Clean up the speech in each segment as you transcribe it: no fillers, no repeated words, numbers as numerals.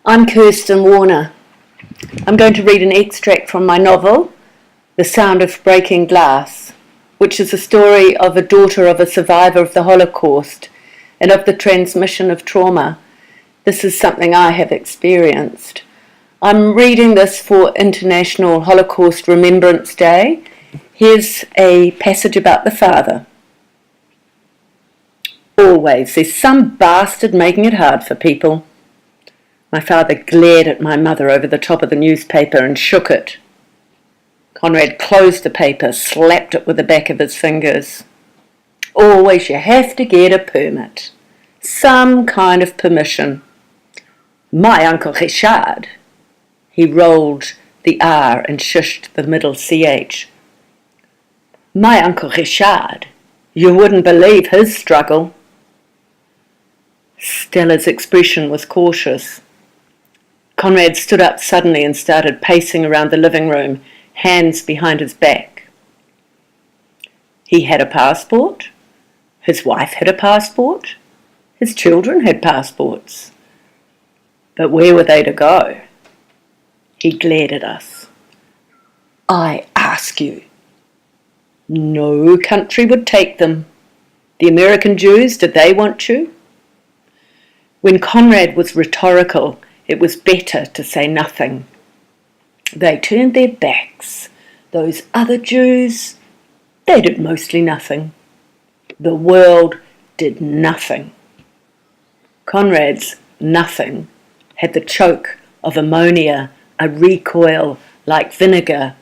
I'm Kirsten Warner. I'm going to read an extract from my novel, The Sound of Breaking Glass, which is the story of a daughter of a survivor of the Holocaust and of the transmission of trauma. This is something I have experienced. I'm reading this for International Holocaust Remembrance Day. Here's a passage about the father. Always, there's some bastard making it hard for people. My father glared at my mother over the top of the newspaper and shook it. Conrad closed the paper, slapped it with the back of his fingers. Always you have to get a permit. Some kind of permission. My Uncle Richard. He rolled the R and shushed the middle CH. My Uncle Richard. You wouldn't believe his struggle. Stella's expression was cautious. Conrad stood up suddenly and started pacing around the living room, hands behind his back. He had a passport. His wife had a passport. His children had passports. But where were they to go? He glared at us. I ask you. No country would take them. The American Jews, did they want you? When Conrad was rhetorical, it was better to say nothing. They turned their backs. Those other Jews, they did mostly nothing. The world did nothing. Conrad's nothing had the choke of ammonia, a recoil like vinegar.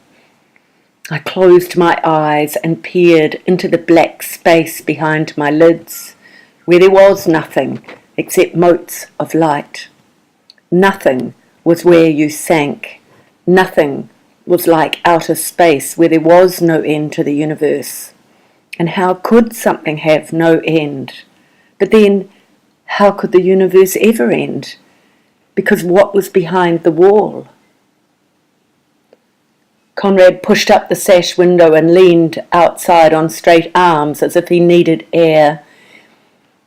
I closed my eyes and peered into the black space behind my lids, where there was nothing except motes of light. Nothing was where you sank. Nothing was like outer space where there was no end to the universe. And how could something have no end? But then, how could the universe ever end? Because what was behind the wall? Conrad pushed up the sash window and leaned outside on straight arms as if he needed air.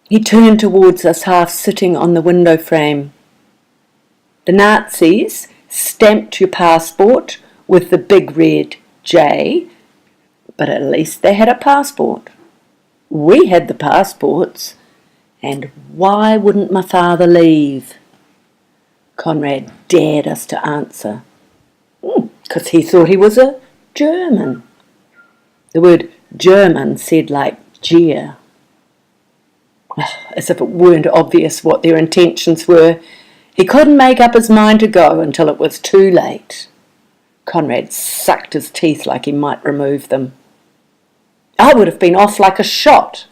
He turned towards us, half sitting on the window frame. The Nazis stamped your passport with the big red J, but at least they had a passport. We had the passports, and why wouldn't my father leave? Conrad dared us to answer. Because he thought he was a German. The word German said like jeer. As if it weren't obvious what their intentions were. He couldn't make up his mind to go until it was too late. Conrad sucked his teeth like he might remove them. I would have been off like a shot.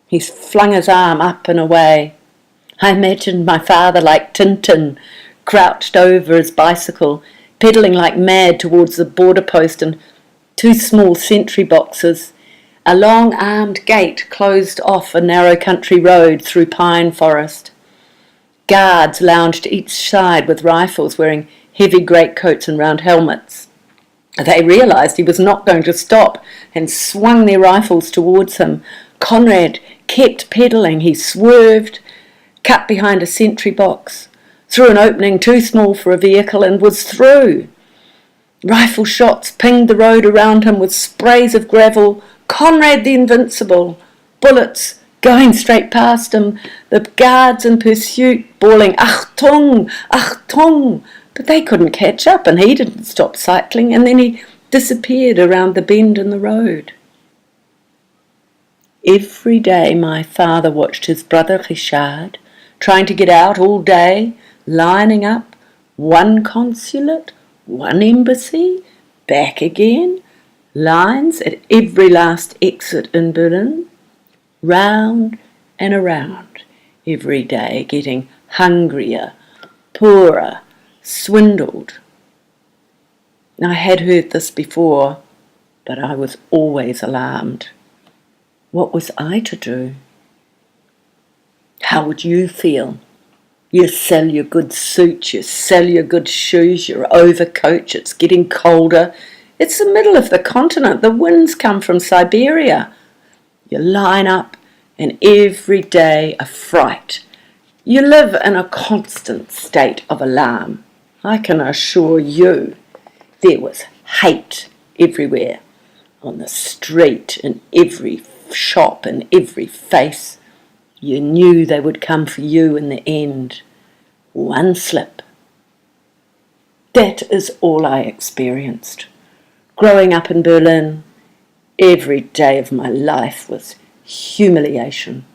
He flung his arm up and away. I imagined my father like Tintin, crouched over his bicycle, pedalling like mad towards the border post and two small sentry boxes. A long-armed gate closed off a narrow country road through pine forest. Guards lounged each side with rifles, wearing heavy greatcoats and round helmets. They realised he was not going to stop and swung their rifles towards him. Conrad kept pedalling. He swerved, cut behind a sentry box, through an opening too small for a vehicle, and was through. Rifle shots pinged the road around him with sprays of gravel. Conrad the Invincible, bullets going straight past him, the guards in pursuit bawling, Achtung, Achtung, but they couldn't catch up and he didn't stop cycling, and then he disappeared around the bend in the road. Every day my father watched his brother Richard trying to get out all day, lining up, one consulate, one embassy, back again, lines at every last exit in Berlin, round and around every day, getting hungrier, poorer, swindled. I had heard this before, but I was always alarmed. What was I to do? How would you feel? You sell your good suit, you sell your good shoes, your overcoat, it's getting colder. It's the middle of the continent, the winds come from Siberia. You line up, and every day a fright, You live in a constant state of alarm. I can assure you there was hate everywhere, on the street, in every shop, in every face. You knew they would come for you in the end. One slip. That is all I experienced. Growing up in Berlin, every day of my life was humiliation.